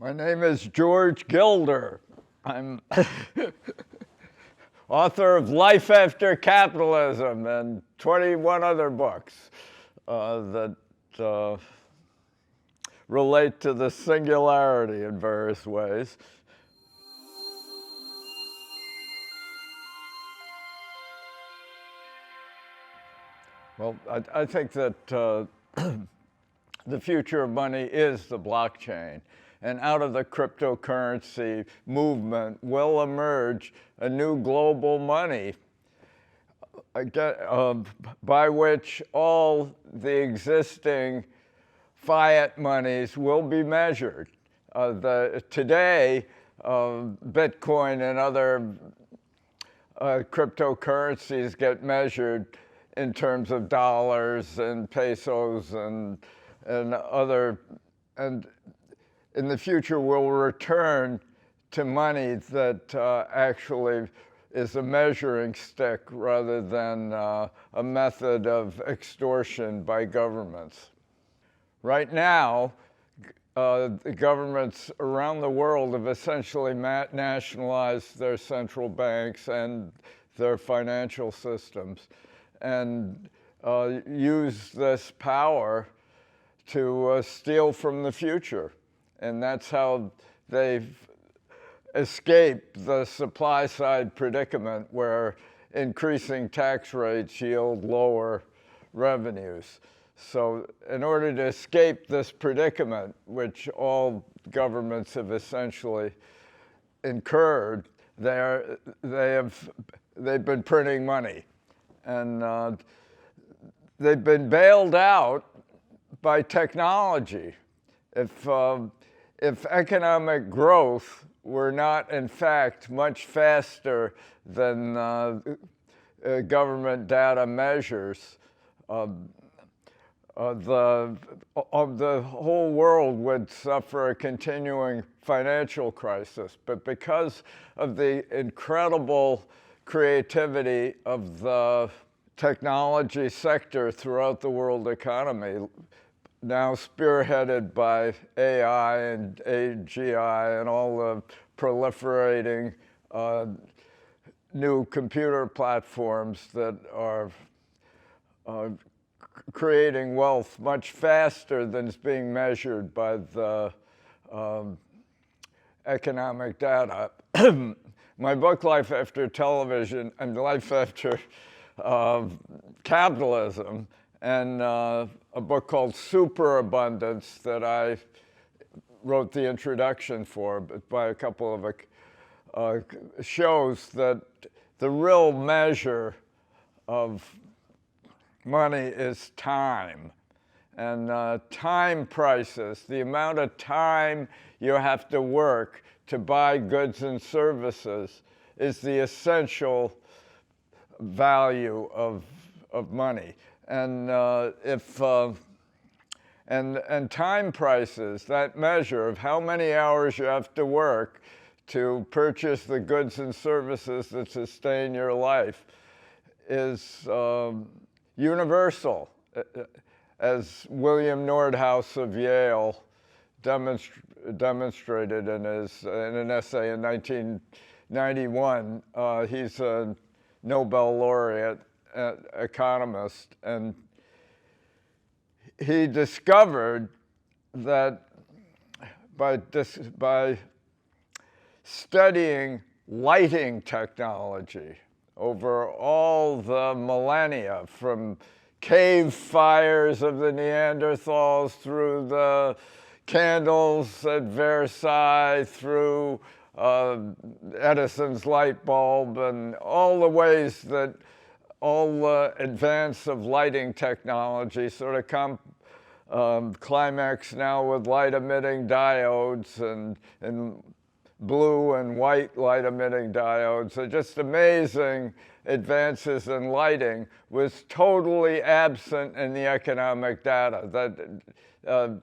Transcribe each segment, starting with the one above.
My name is George Gilder. I'm author of Life After Capitalism and 21 other books that relate to the singularity in various ways. Well, I think that the future of money is the blockchain. And out of the cryptocurrency movement will emerge a new global money by which all the existing fiat monies will be measured. Today, Bitcoin and other cryptocurrencies get measured in terms of dollars and pesos and in the future we'll return to money that actually is a measuring stick rather than a method of extortion by governments. Right now, the governments around the world have essentially nationalized their central banks and their financial systems and use this power to steal from the future. And that's how they've escaped the supply side predicament where increasing tax rates yield lower revenues. So in order to escape this predicament, which all governments have essentially incurred, they've been printing money. And they've been bailed out by technology. If economic growth were not, in fact, much faster than government data measures, the whole world would suffer a continuing financial crisis. But because of the incredible creativity of the technology sector throughout the world economy, now spearheaded by AI and AGI and all the proliferating new computer platforms that are creating wealth much faster than is being measured by the economic data. My book, Life After Television, and Life After Capitalism, and a book called Superabundance that I wrote the introduction for, but by a couple of shows that the real measure of money is time. And time prices, the amount of time you have to work to buy goods and services, is the essential value of money. And and time prices, that measure of how many hours you have to work to purchase the goods and services that sustain your life, is universal, as William Nordhaus of Yale demonstrated in an essay in 1991. He's a Nobel laureate economist, and he discovered that by studying lighting technology over all the millennia, from cave fires of the Neanderthals through the candles at Versailles, through Edison's light bulb, and all the ways that all the advance of lighting technology sort of climax now with light-emitting diodes and blue and white light-emitting diodes. Are just amazing advances in lighting, was totally absent in the economic data. The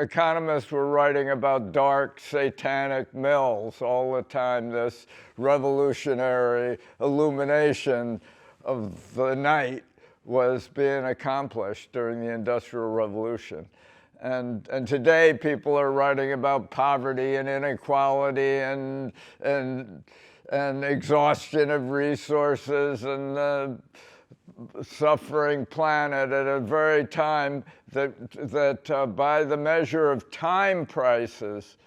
economists were writing about dark satanic mills all the time, this revolutionary illumination of the night was being accomplished during the Industrial Revolution. And today people are writing about poverty and inequality and exhaustion of resources and the suffering planet at a very time that by the measure of time prices,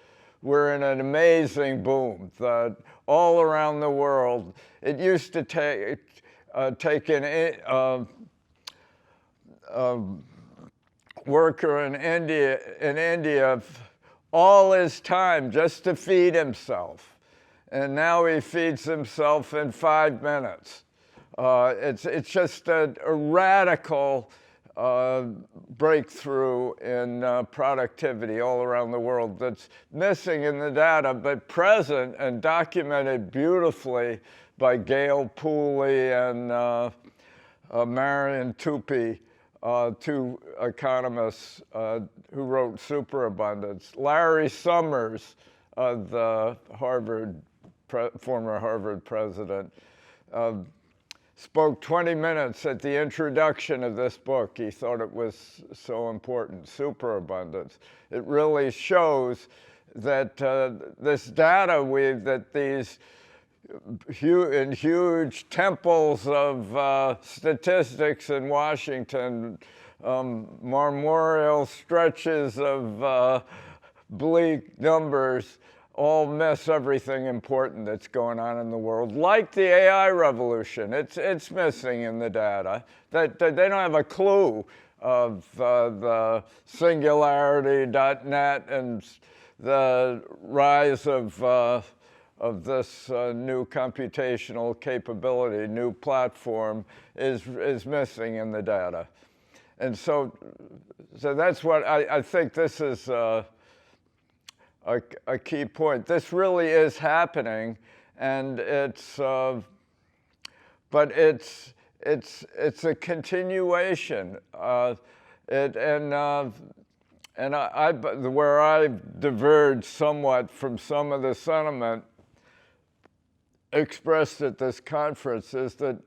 we're in an amazing boom. That all around the world, it used to take worker in India all his time just to feed himself. And now he feeds himself in 5 minutes. It's just a radical breakthrough in productivity all around the world that's missing in the data, but present and documented beautifully by Gail Pooley and Marion Tupy, two economists who wrote Superabundance. Larry Summers, the former Harvard president, spoke 20 minutes at the introduction of this book. He thought it was so important, Superabundance. It really shows that this data that these huge temples of statistics in Washington, memorial stretches of bleak numbers, all miss everything important that's going on in the world, like the AI revolution. It's missing in the data. That they don't have a clue of the SingularityNET and the rise of this new computational capability, new platform is missing in the data. And so that's what I think this is a key point. This really is happening, and but it's a continuation. Where I've diverged somewhat from some of the sentiment expressed at this conference is that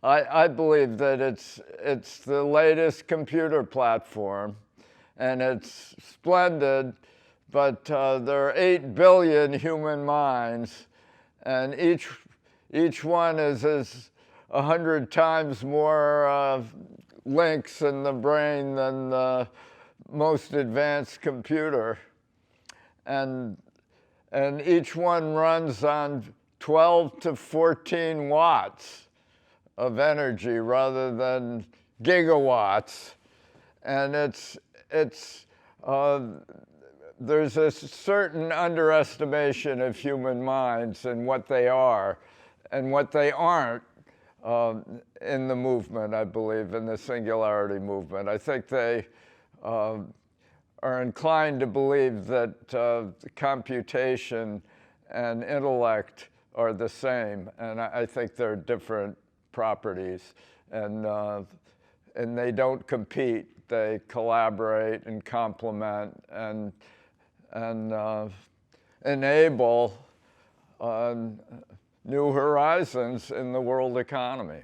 I believe that it's the latest computer platform, and it's splendid. But there are 8 billion human minds, and each one has 100 times more links in the brain than the most advanced computer. And each one runs on 12 to 14 watts of energy rather than gigawatts. And there's a certain underestimation of human minds and what they are and what they aren't in the movement, I believe, in the singularity movement. I think they are inclined to believe that computation and intellect are the same, and I think they're different properties, and they don't compete. They collaborate and complement and enable new horizons in the world economy.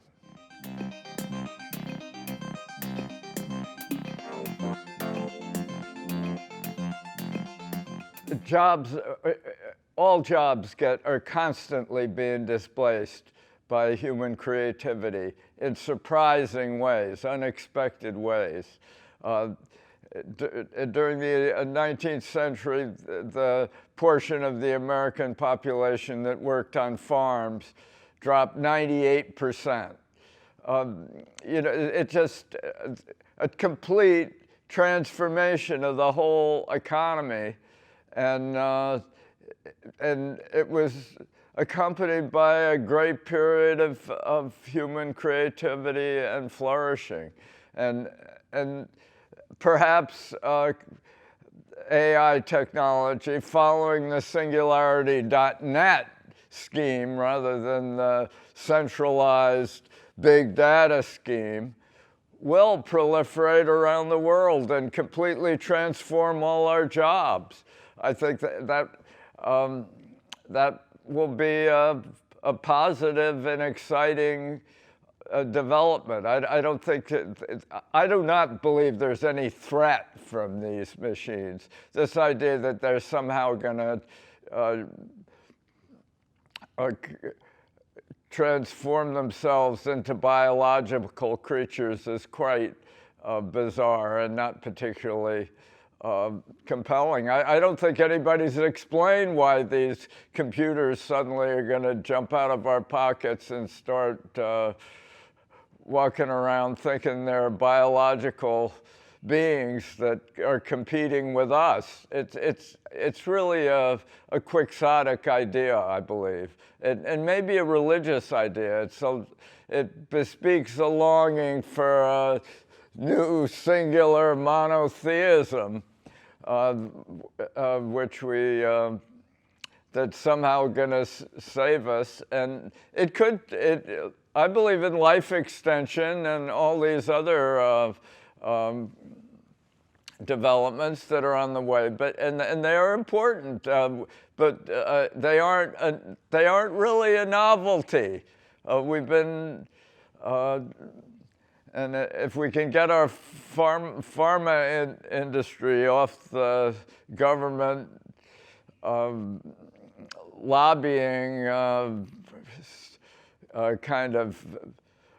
Jobs, all jobs are constantly being displaced by human creativity in surprising ways, unexpected ways. During the 19th century, the portion of the American population that worked on farms dropped 98%. It just a complete transformation of the whole economy, and it was accompanied by a great period of human creativity and flourishing, and perhaps AI technology, following the SingularityNET scheme rather than the centralized big data scheme, will proliferate around the world and completely transform all our jobs. I think that will be a positive and exciting development. I don't think I do not believe there's any threat from these machines. This idea that they're somehow going to transform themselves into biological creatures is quite bizarre and not particularly compelling. I don't think anybody's explained why these computers suddenly are going to jump out of our pockets and start walking around thinking they're biological beings that are competing with us. It's really a quixotic idea, I believe, and maybe a religious idea. It bespeaks a longing for a new singular monotheism, which that's somehow going to save us. And I believe in life extension and all these other developments that are on the way, and they are important, but they aren't really a novelty. We've been, and if we can get our pharma industry off the government lobbying kind of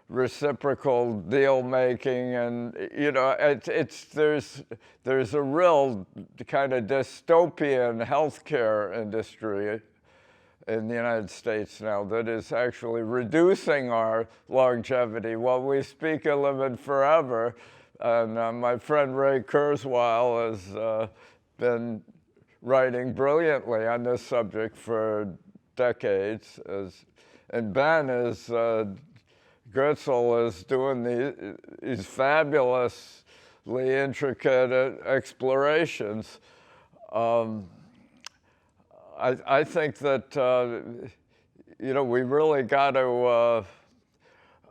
reciprocal deal making, and there's a real kind of dystopian healthcare industry in the United States now that is actually reducing our longevity while we speak of living forever. And my friend Ray Kurzweil has been writing brilliantly on this subject for decades, and Ben is Goetzel is doing these fabulously intricate explorations. I think that we really got to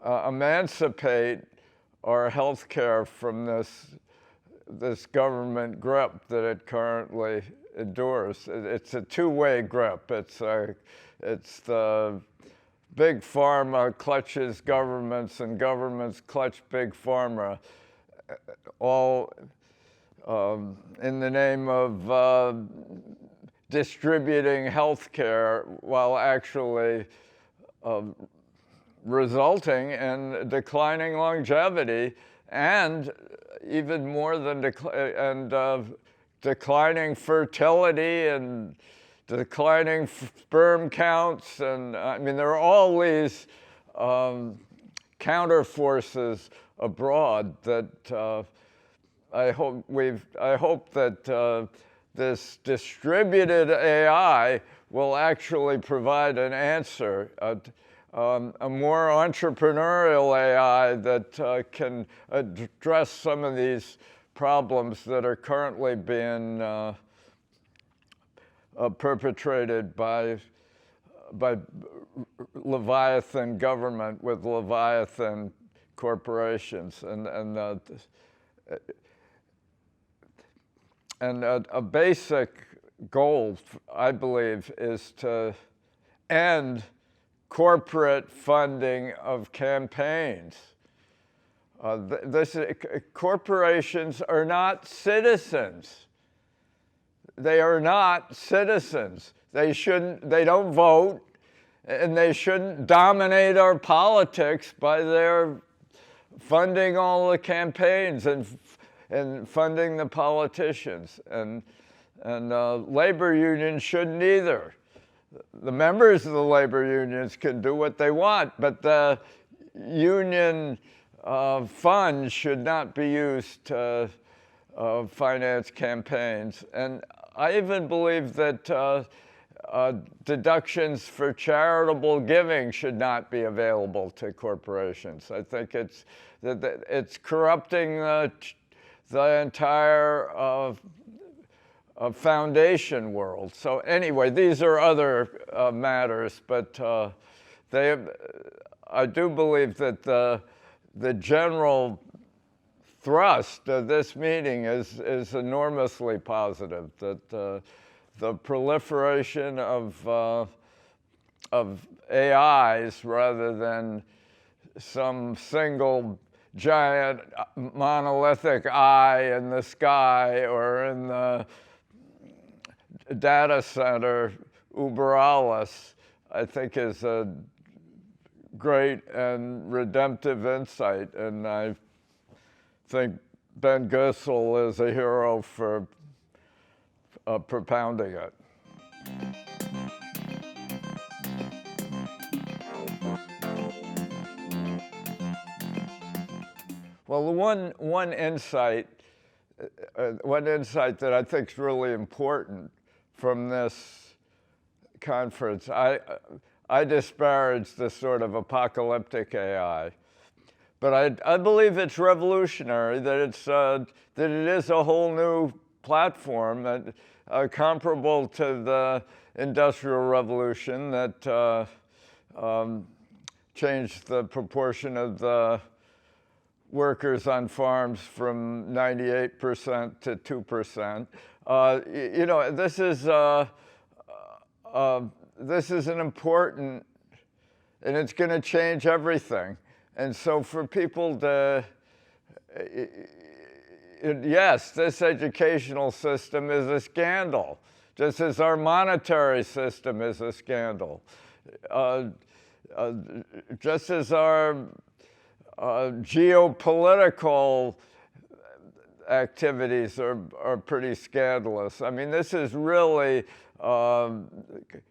emancipate our healthcare from this government grip that it currently endures. It's a two-way grip. It's the big pharma clutches governments, and governments clutch big pharma, all in the name of distributing health care while actually resulting in declining longevity, and even more than declining fertility and declining sperm counts. And I mean, there are all these counter forces abroad that I hope that this distributed AI will actually provide an answer, a more entrepreneurial AI that can address some of these problems that are currently being perpetrated by Leviathan government with Leviathan corporations, and a basic goal, I believe, is to end corporate funding of campaigns. Corporations are not citizens. They are not citizens. They don't vote, and they shouldn't dominate our politics by their funding all the campaigns and funding the politicians. And labor unions shouldn't either. The members of the labor unions can do what they want, but the union funds should not be used to finance campaigns. And I even believe that deductions for charitable giving should not be available to corporations. I think it's corrupting the entire foundation world. So anyway, these are other matters, but I do believe that the general thrust of this meeting is enormously positive, that the proliferation of AIs rather than some single giant monolithic eye in the sky or in the data center, uber alles, I think is a great and redemptive insight. And I think Ben Goessel is a hero for propounding it. Well, one insight that I think is really important from this conference, I disparage this sort of apocalyptic AI, but I believe it's revolutionary, that it is a whole new platform that comparable to the Industrial Revolution that changed the proportion of the workers on farms from 98% to 2%. You know, this is an important, and it's going to change everything. And so for people to, yes, this educational system is a scandal, just as our monetary system is a scandal, just as our geopolitical activities are pretty scandalous. I mean, this is really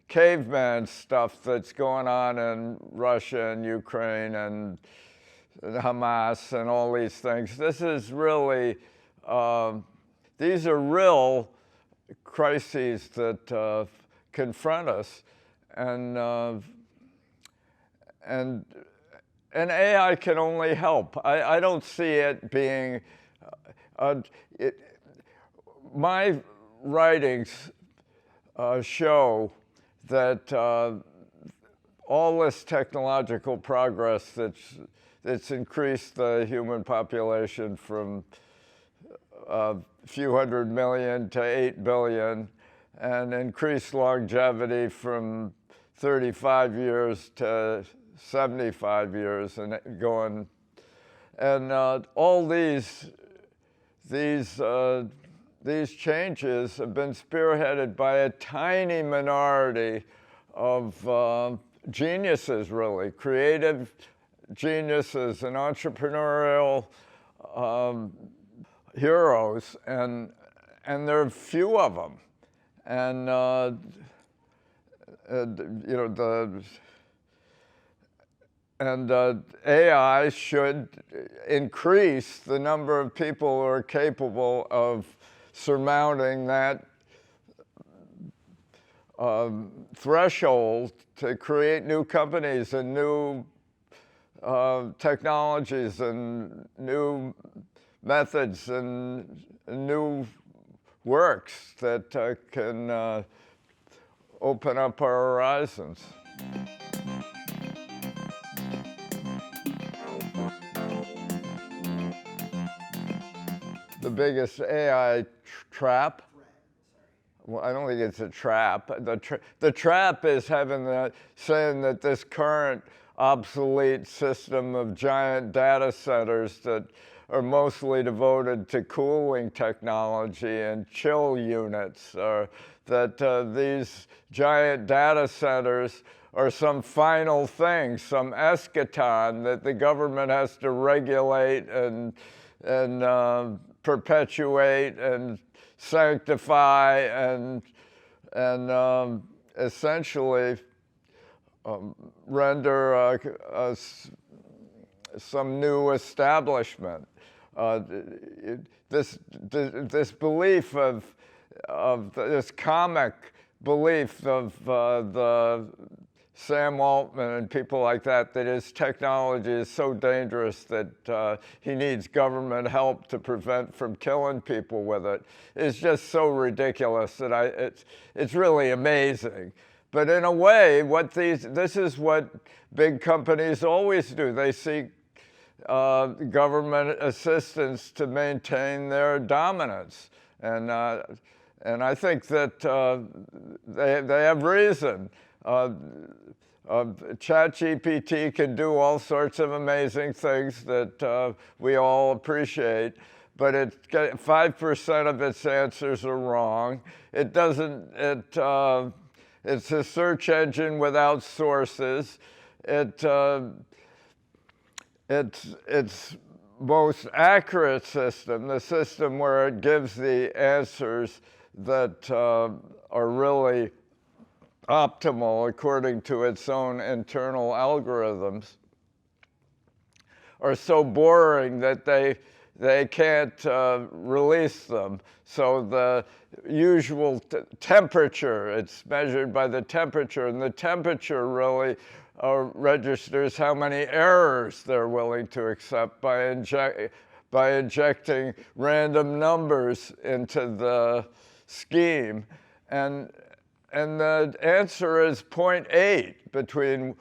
caveman stuff that's going on in Russia and Ukraine and Hamas and all these things. This is really, these are real crises that confront us, and AI can only help. I don't see it being, my writings show that all this technological progress that's increased the human population from a few 100 million to 8 billion, and increased longevity from 35 years to 75 years and going, and all these changes have been spearheaded by a tiny minority of geniuses, really, creative geniuses and entrepreneurial heroes, and there are few of them, and you know, AI should increase the number of people who are capable of surmounting that threshold to create new companies and new technologies and new methods and new works that can open up our horizons. The biggest AI trap? Well, I don't think it's a trap. The trap is saying that this current obsolete system of giant data centers that are mostly devoted to cooling technology and chill units, or that these giant data centers are some final thing, some eschaton that the government has to regulate and perpetuate and sanctify and essentially render some new establishment. This belief of this comic belief of the Sam Altman and people like that his technology is so dangerous that he needs government help to prevent from killing people with it is just so ridiculous that it's really amazing. But in a way, this is what big companies always do. They seek government assistance to maintain their dominance, and I think that they have reason. ChatGPT can do all sorts of amazing things that we all appreciate, but 5% of its answers are wrong. It doesn't, it's a search engine without sources. Its most accurate system, the system where it gives the answers that are really optimal according to its own internal algorithms, are so boring that they can't release them. So the usual temperature, it's measured by the temperature, and the temperature really registers how many errors they're willing to accept by injecting random numbers into the scheme. And the answer is 0.8, between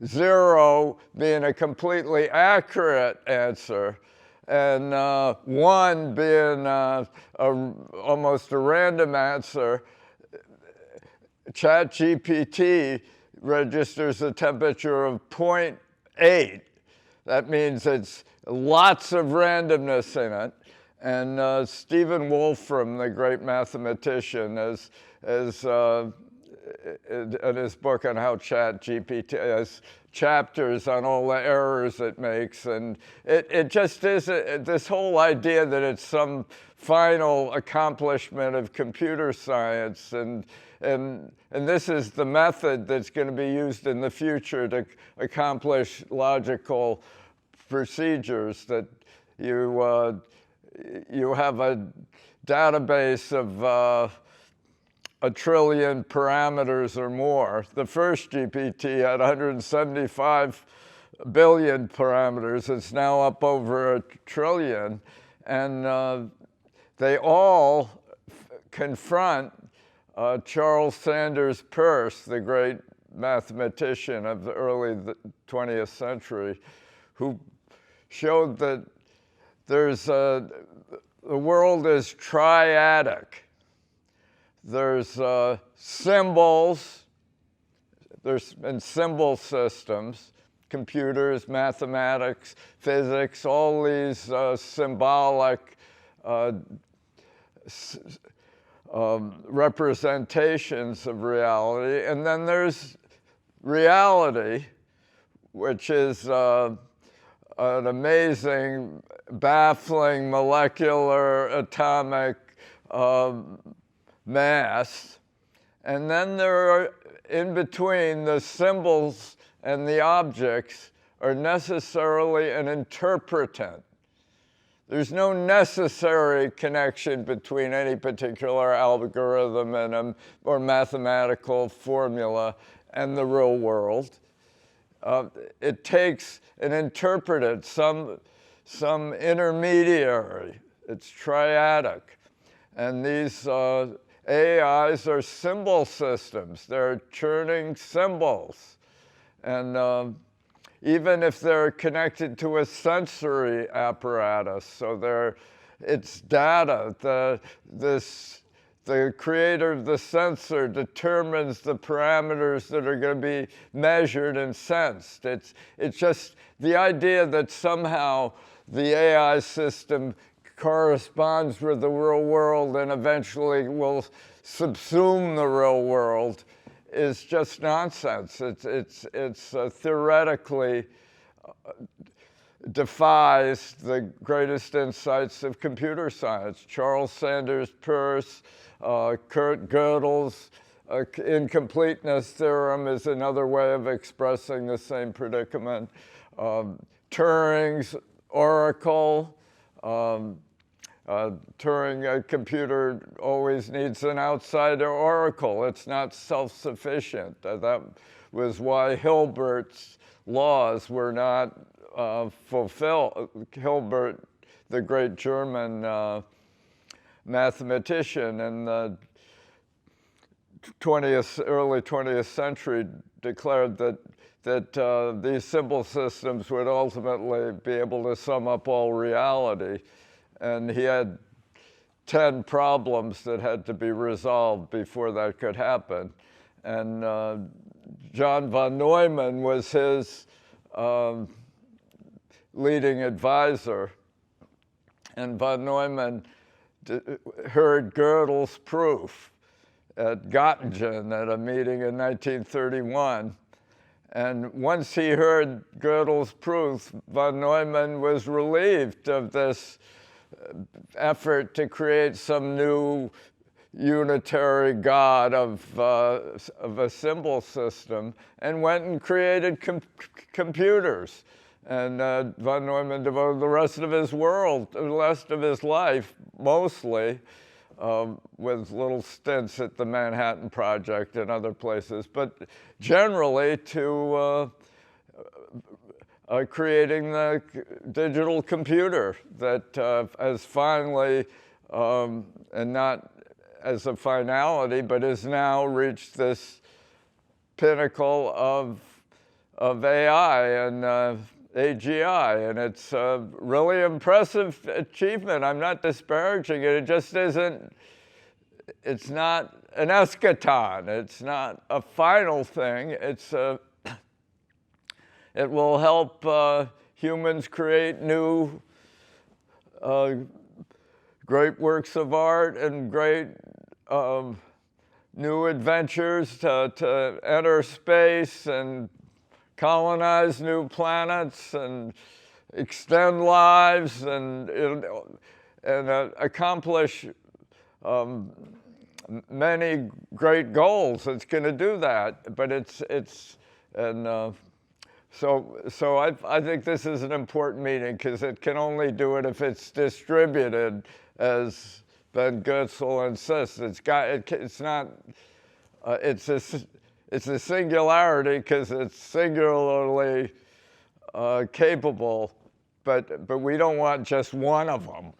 0 being a completely accurate answer and 1 being almost a random answer. ChatGPT registers a temperature of 0.8. That means it's lots of randomness in it. And Stephen Wolfram, the great mathematician, in his book on how ChatGPT has chapters on all the errors it makes. And it just is this whole idea that it's some final accomplishment of computer science. And this is the method that's going to be used in the future to accomplish logical procedures, that you have a database of 1 trillion parameters or more. The first GPT had 175 billion parameters. It's now up over 1 trillion. And they all confront Charles Sanders Peirce, the great mathematician of the early 20th century, who showed that the world is triadic. There's symbols, and symbol systems, computers, mathematics, physics, all these symbolic representations of reality. And then there's reality, which is an amazing, baffling molecular, atomic mass. And then there are, in between, the symbols and the objects are necessarily an interpretant. There's no necessary connection between any particular algorithm or mathematical formula and the real world. It takes an interpretant, some intermediary. It's triadic. And these AIs are symbol systems. They're churning symbols. And even if they're connected to a sensory apparatus, so it's data. The creator of the sensor determines the parameters that are going to be measured and sensed. It's just the idea that somehow the AI system corresponds with the real world and eventually will subsume the real world is just nonsense. It's theoretically defies the greatest insights of computer science. Charles Sanders Peirce, Kurt Gödel's incompleteness theorem is another way of expressing the same predicament. Turing's oracle. Turing, a computer always needs an outsider oracle. It's not self-sufficient. That was why Hilbert's laws were not fulfilled. Hilbert, the great German mathematician in the early 20th century, declared that these symbol systems would ultimately be able to sum up all reality. And he had 10 problems that had to be resolved before that could happen. and John von Neumann was his leading advisor. And von Neumann heard Gödel's proof at Göttingen at a meeting in 1931. And once he heard Gödel's proof, von Neumann was relieved of this effort to create some new unitary God of a symbol system, and went and created computers. And von Neumann devoted the rest of his life, mostly, with little stints at the Manhattan Project and other places, but generally to creating the digital computer that has finally, and not as a finality, but has now reached this pinnacle of AI and AGI, and it's a really impressive achievement. I'm not disparaging it. It just isn't, it's not an eschaton. It's not a final thing. It's a, it will help humans create new great works of art and great new adventures to enter space and colonize new planets and extend lives and accomplish many great goals. It's going to do that, but so I think this is an important meeting because it can only do it if it's distributed, as Ben Goetzel insists. It's a singularity because it's singularly capable, but we don't want just one of them.